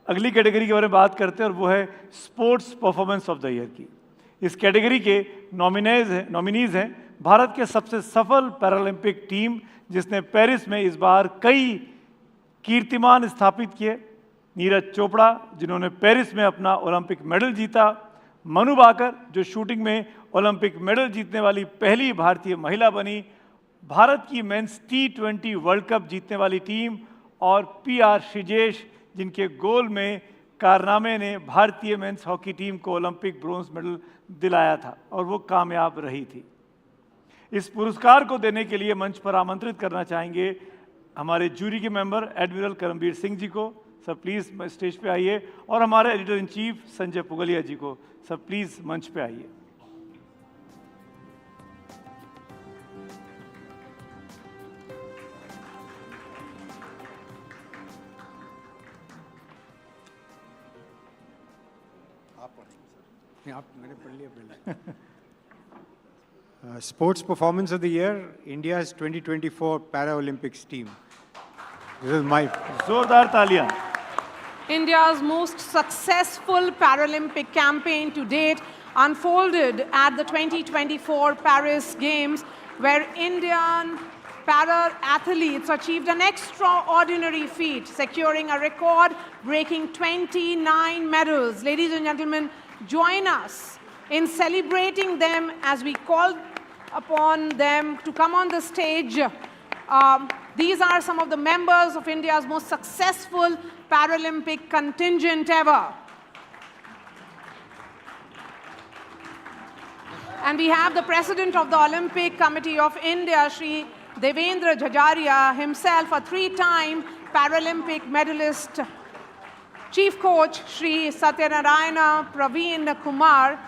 अगली कैटेगरी के बारे में बात करते हैं और वो है sports performance of the year की। इस कैटेगरी के नॉमिनीज हैं भारत के सबसे सफल पैरालंपिक टीम जिसने पेरिस में इस बार कई कीर्तिमान स्थापित किए। नीरज चोपड़ा जिन्होंने पेरिस में अपना ओलंपिक मेडल जीता, मनु भाकर जो शूटिंग में ओलंपिक मेडल जीतने वाली पहली भारतीय महिला बनी, भारत की मेंस T20 वर्ल्ड कप जीतने वाली टीम, और PR श्रीजेश जिनके गोल में कारनामे ने भारतीय मेंस हॉकी टीम को ओलंपिक ब्रोंज मेडल दिलाया था और वो कामयाब रही थी। इस पुरस्कार को देने के लिए मंच पर आमंत्रित करना चाहेंगे हमारे जूरी के मेंबर एडमिरल करमबीर सिंह जी को। सब प्लीज़ स्टेज पे आइए, और हमारे editor in chief Sanjay Pugalia ji को। सब प्लीज़ मंच पे आइए। आप मैंने पढ़ लिया पहले। Sports Performance of the Year, India's 2024 Paralympics team. This is my जोरदार तालियां। India's most successful Paralympic campaign to date unfolded at the 2024 Paris Games, where Indian para-athletes achieved an extraordinary feat, securing a record-breaking 29 medals. Ladies and gentlemen, join us in celebrating them as we call upon them to come on the stage. These are some of the members of India's most successful Paralympic contingent ever. And we have the President of the Olympic Committee of India, Shri Devendra Jhajaria, himself a three-time Paralympic medalist. Chief Coach, Shri Satyanarayana Praveen Kumar,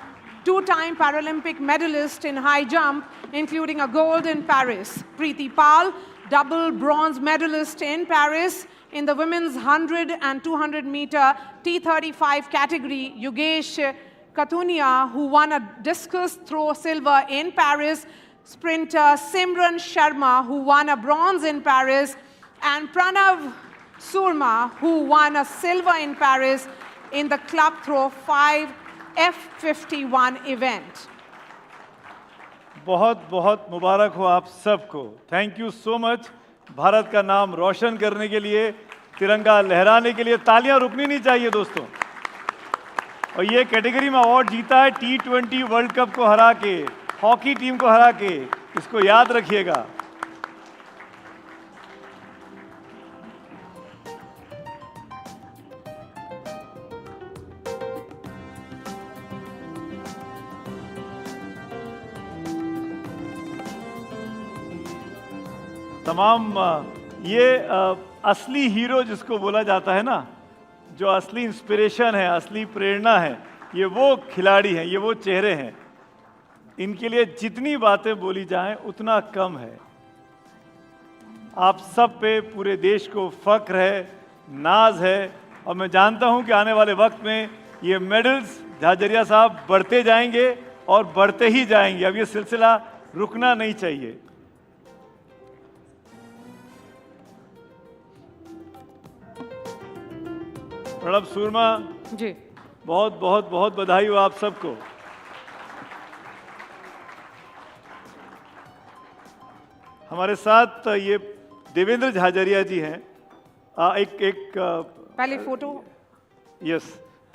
two-time Paralympic medalist in high jump, including a gold in Paris. Preeti Pal, double bronze medalist in Paris in the women's 100 and 200 meter T35 category. Yogesh Katunia, who won a discus throw silver in Paris. Sprinter Simran Sharma, who won a bronze in Paris. And Pranav Surma, who won a silver in Paris in the club throw 5 F51 event. बहुत बहुत मुबारक हो आप सबको। Thank you so much. Bharat का नाम रोशन करने के लिए, तिरंगा लहराने के लिए तालियां रुकनी नहीं चाहिए दोस्तों। और ये कैटेगरी में अवार्ड जीता है T20 वर्ल्ड कप को हरा के, हॉकी टीम को हरा के, इसको याद रखिएगा। तमाम ये असली हीरो जिसको बोला जाता है ना, जो असली इंस्पिरेशन है, असली प्रेरणा है, ये वो खिलाड़ी हैं, ये वो चेहरे हैं। इनके लिए जितनी बातें बोली जाएं उतना कम है। आप सब पे पूरे देश को फख्र है, नाज है, और मैं जानता हूं कि आने वाले वक्त में ये मेडल्स झाझरिया साहब बढ़ते जाएंगे और बढ़ते ही जाएंगे। अब ये सिलसिला रुकना नहीं चाहिए। प्रणब सूरमा जी, बहुत बहुत बहुत बधाई हो आप सबको। हमारे साथ ये देवेंद्र झाझरिया जी हैं। एक पहले photo. Yes,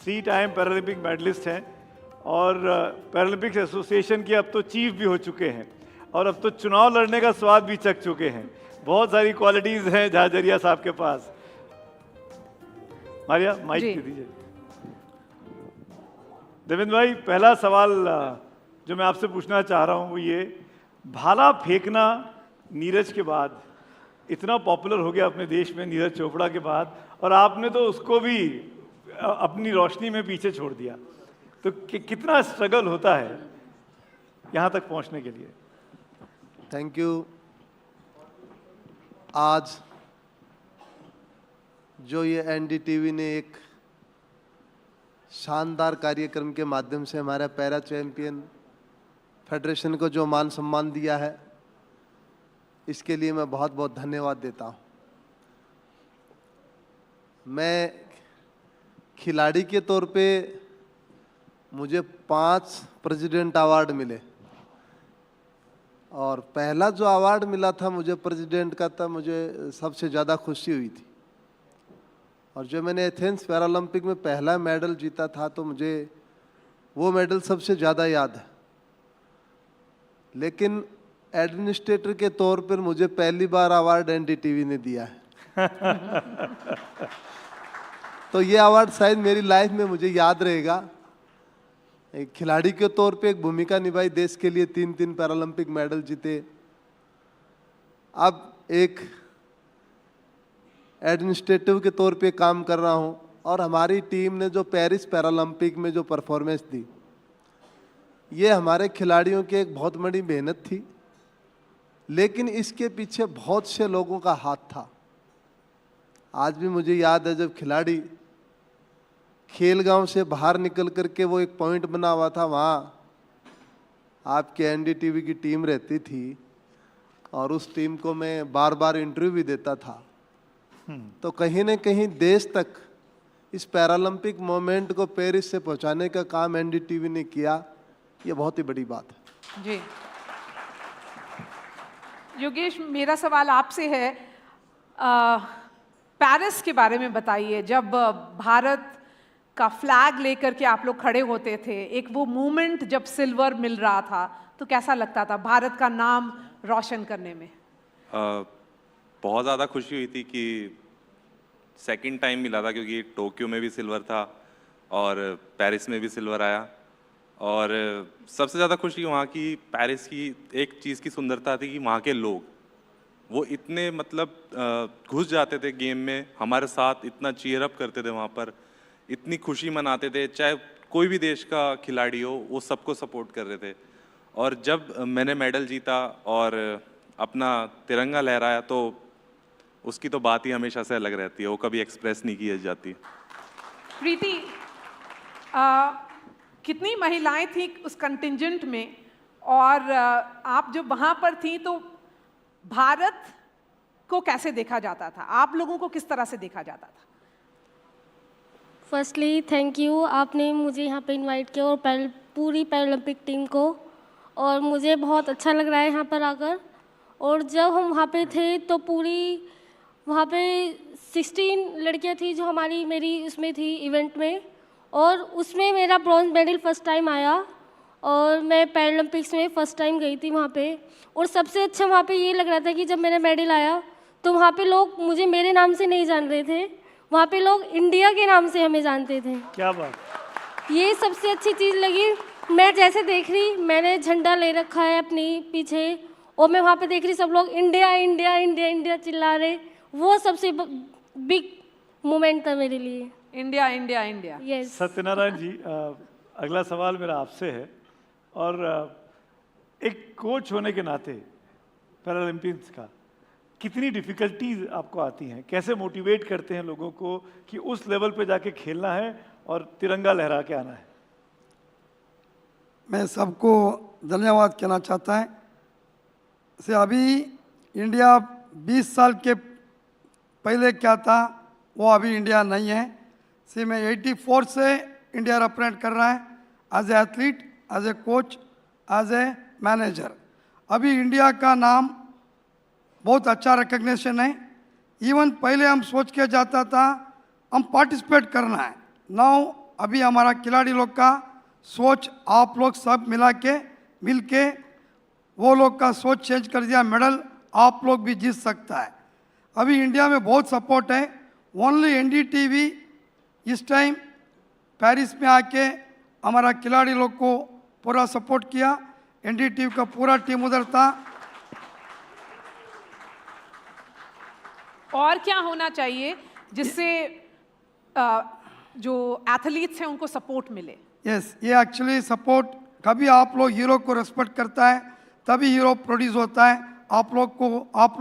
3 time Paralympic medallist हैं और पैरालंपिक्स एसोसिएशन के अब तो चीफ भी हो चुके हैं, और अब तो चुनाव लड़ने का स्वाद भी चख चुके हैं। बहुत सारी क्वालिटीज हैं झाझरिया साहब के पास। मारिया माइक दे दीजिए। देवेंद्र भाई, पहला सवाल जो मैं आपसे पूछना चाह रहा हूं वो ये, भाला फेंकना नीरज के बाद इतना पॉपुलर हो गया अपने देश में, नीरज चोपड़ा के बाद, और आपने तो उसको भी अपनी रोशनी में पीछे छोड़ दिया। तो कितना स्ट्रगल होता है यहां तक पहुंचने के लिए? Thank you. आज जो ये NDTV ने एक शानदार कार्यक्रम के माध्यम से हमारे पैरा चैंपियन फेडरेशन को जो मान सम्मान दिया है, इसके लिए मैं बहुत बहुत धन्यवाद देता हूँ। मैं खिलाड़ी के तौर पे मुझे 5 प्रेसिडेंट अवार्ड मिले और पहला जो अवार्ड मिला था मुझे प्रेसिडेंट का, तब मुझे सबसे ज़्यादा खुशी हुई थी। और जो मैंने एथेंस पैरालंपिक में पहला मेडल जीता था तो मुझे वो मेडल सबसे ज़्यादा याद है। लेकिन एडमिनिस्ट्रेटर के तौर पर मुझे पहली बार अवार्ड एनडीटीवी ने दिया है। तो ये अवार्ड शायद मेरी लाइफ में मुझे याद रहेगा। एक खिलाड़ी के तौर पे एक भूमिका निभाई, देश के लिए 3 पैरालंपिक मेडल जीते। अब एक एडमिनिस्ट्रेटिव के तौर पे काम कर रहा हूँ और हमारी टीम ने जो पेरिस पैरालंपिक में जो परफॉर्मेंस दी, ये हमारे खिलाड़ियों की एक बहुत बड़ी मेहनत थी, लेकिन इसके पीछे बहुत से लोगों का हाथ था। आज भी मुझे याद है जब खिलाड़ी खेलगांव से बाहर निकल करके वो एक पॉइंट बना हुआ था, वहाँ आपके एनडीटीवी की टीम रहती थी और उस टीम को मैं बार बार इंटरव्यू भी देता था। तो कहीं न कहीं देश तक इस पैरालंपिक मोमेंट को पेरिस से पहुंचाने का काम एनडीटीवी ने किया, ये बहुत ही बड़ी बात है। जी योगेश, मेरा सवाल आपसे है, पेरिस के बारे में बताइए। जब भारत का फ्लैग लेकर के आप लोग खड़े होते थे, एक वो मूवमेंट जब सिल्वर मिल रहा था, तो कैसा लगता था भारत का नाम रोशन करने में? बहुत ज़्यादा खुशी हुई थी कि सेकंड टाइम मिला था, क्योंकि टोक्यो में भी सिल्वर था और पेरिस में भी सिल्वर आया। और सबसे ज़्यादा खुशी वहाँ की पेरिस की एक चीज़ की सुंदरता थी कि वहाँ के लोग वो इतने मतलब घुस जाते थे गेम में, हमारे साथ इतना चीयर अप करते थे, वहाँ पर इतनी खुशी मनाते थे, चाहे कोई भी देश का खिलाड़ी हो वो सबको सपोर्ट कर रहे थे। और जब मैंने मेडल जीता और अपना तिरंगा लहराया तो उसकी तो बात ही हमेशा से अलग रहती है, वो कभी एक्सप्रेस नहीं की जाती। प्रीति, कितनी महिलाएं थी उस कंटिंजेंट में, और आप जब वहां पर थी तो भारत को कैसे देखा जाता था? आप लोगों को किस तरह से देखा जाता था? फर्स्टली थैंक यू, आपने मुझे यहाँ पे इनवाइट किया और पूरी पैरालंपिक टीम को, और मुझे बहुत अच्छा लग रहा है यहाँ पर आकर। और जब हम वहाँ पे थे तो पूरी वहाँ पे 16 लड़कियाँ थी जो मेरी उसमें थी इवेंट में, और उसमें मेरा ब्रॉन्ज मेडल फर्स्ट टाइम आया और मैं पैरालंपिक्स में फ़र्स्ट टाइम गई थी वहाँ पे। और सबसे अच्छा वहाँ पे ये लग रहा था कि जब मेरा मेडल आया तो वहाँ पे लोग मुझे मेरे नाम से नहीं जान रहे थे, वहाँ पे लोग इंडिया के नाम से हमें जानते थे। क्या बात! ये सबसे अच्छी चीज़ लगी। मैं जैसे देख रही, मैंने झंडा ले रखा है अपनी पीछे, और मैं वहाँ पे देख रही सब लोग इंडिया इंडिया इंडिया इंडिया चिल्ला रहे, वो सबसे बिग मोमेंट था मेरे लिए। India India India. Yes. Satyanarayan ji, अगला सवाल मेरा आपसे है, और एक कोच होने के नाते पैरालंपिक्स का कितनी डिफ़िकल्टीज आपको आती हैं? कैसे मोटिवेट करते हैं लोगों को कि उस लेवल पे जाके खेलना है और तिरंगा लहरा के आना है? मैं सबको धन्यवाद कहना चाहता है। से अभी इंडिया 20 साल के पहले क्या था वो अभी इंडिया नहीं है। से मैं 84 से इंडिया रिप्रेजेंट कर रहा है as a athlete, as a coach, as a manager. अभी इंडिया का नाम बहुत अच्छा रिकग्निशन है। इवन पहले हम सोच के जाता था हम पार्टिसिपेट करना है, नाउ अभी हमारा खिलाड़ी लोग का सोच आप लोग सब मिल के वो लोग का सोच चेंज कर दिया, मेडल आप लोग भी जीत सकता है। अभी इंडिया में बहुत सपोर्ट है। ओनली एनडीटीवी इस टाइम पेरिस में आके हमारा खिलाड़ी लोग को पूरा सपोर्ट किया। एनडीटीवी का पूरा टीम उधर था। और क्या होना चाहिए जिससे जो एथलीट्स हैं उनको सपोर्ट मिले? यस, ये एक्चुअली सपोर्ट, कभी आप लोग हीरो को रिस्पेक्ट करता है तभी हीरो प्रोड्यूस होता है। आप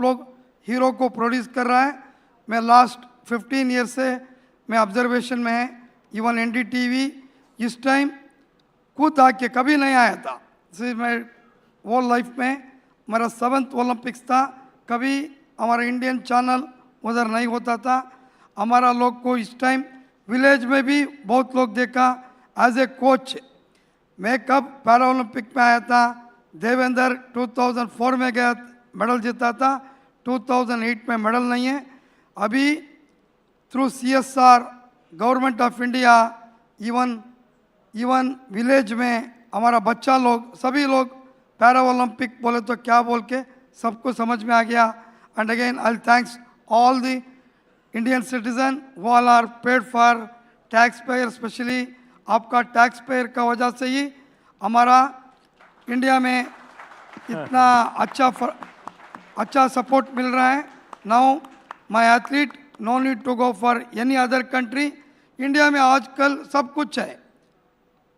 लोग हीरो को प्रोड्यूस कर रहा है। मैं लास्ट 15 ईयर से मैं ऑब्जर्वेशन में है। इवन एनडीटीवी इस टाइम खुद आके कभी नहीं आया था। सिर्फ मैं वो लाइफ में मेरा 7th ओलंपिक्स था, कभी हमारा इंडियन चैनल उधर नहीं होता था। हमारा लोग को इस टाइम विलेज में भी बहुत लोग देखा एज ए कोच। मैं कब पैरा ओलंपिक में आया था, देवेंद्र 2004 में गया, मेडल जीता था, 2008 में मेडल नहीं है। अभी through CSR, government of India, even village में हमारा बच्चा लोग, सभी लोग पैरा ओलंपिक बोले तो क्या बोल के सबको समझ में आ गया। And again I thanks all the Indian citizen who all are paid for tax payer, specially आपका टैक्स पेयर का वजह से ही हमारा इंडिया में इतना अच्छा सपोर्ट मिल रहा है। Now my athlete no need to go for any other country. India में आजकल सब कुछ है,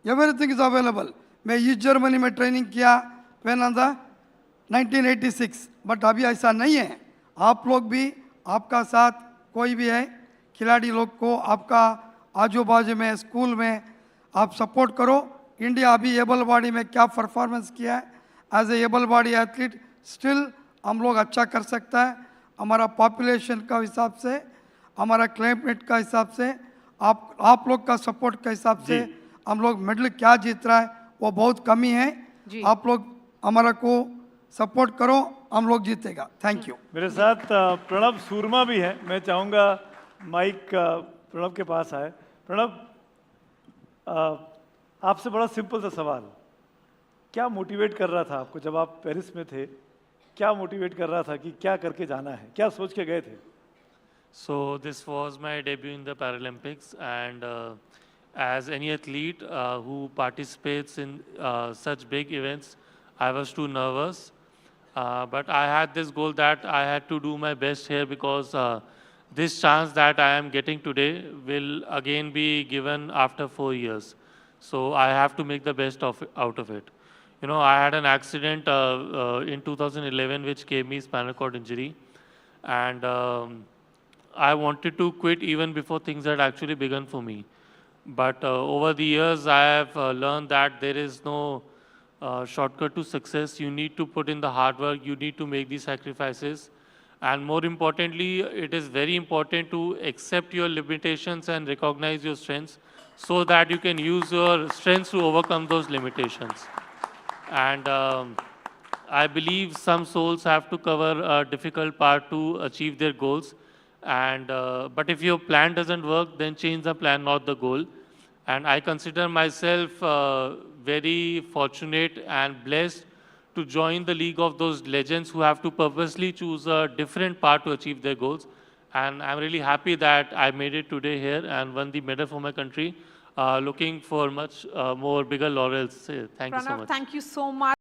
एवरीथिंग इज अवेलेबल। मैं ईस्ट जर्मनी में ट्रेनिंग किया व्हेन ऑन द 1986, बट अभी ऐसा नहीं है। आप लोग भी, आपका साथ कोई भी है, खिलाड़ी लोग को आपका आजू बाजू में स्कूल में आप सपोर्ट करो। इंडिया अभी एबल बॉडी में क्या परफॉर्मेंस किया है, as a able body athlete still हम लोग अच्छा कर सकता है। हमारा पॉपुलेशन का हिसाब से, हमारा क्लाइमेट का हिसाब से, आप लोग का सपोर्ट के हिसाब से हम लोग मेडल क्या जीत रहा है वो बहुत कमी है। आप लोग हमारा को सपोर्ट करो, हम लोग जीतेगा। Thank you. मेरे साथ प्रणब सूरमा भी है। मैं चाहूँगा माइक प्रणब के पास आए। प्रणब, आपसे बड़ा सिंपल सा सवाल, क्या मोटिवेट कर रहा था आपको जब आप पेरिस में थे? क्या मोटिवेट कर रहा था कि क्या करके जाना है, क्या सोच के गए थे? So this was my debut in the Paralympics, and as any athlete who participates in such big events, I was too nervous. But I had this goal that I had to do my best here, because this chance that I am getting today will again be given after 4 years. So I have to make the best out of it. You know, I had an accident in 2011 which gave me spinal cord injury, and I wanted to quit even before things had actually begun for me. But over the years, I have learned that there is no shortcut to success. You need to put in the hard work, you need to make these sacrifices. And more importantly, it is very important to accept your limitations and recognize your strengths, so that you can use your strengths to overcome those limitations. And I believe some souls have to cover a difficult part to achieve their goals. And but if your plan doesn't work, then change the plan, not the goal. And I consider myself very fortunate and blessed to join the league of those legends who have to purposely choose a different path to achieve their goals. And I'm really happy that I made it today here and won the medal for my country. Looking for much more bigger laurels. Thank you so Pranav, much. thank you so much.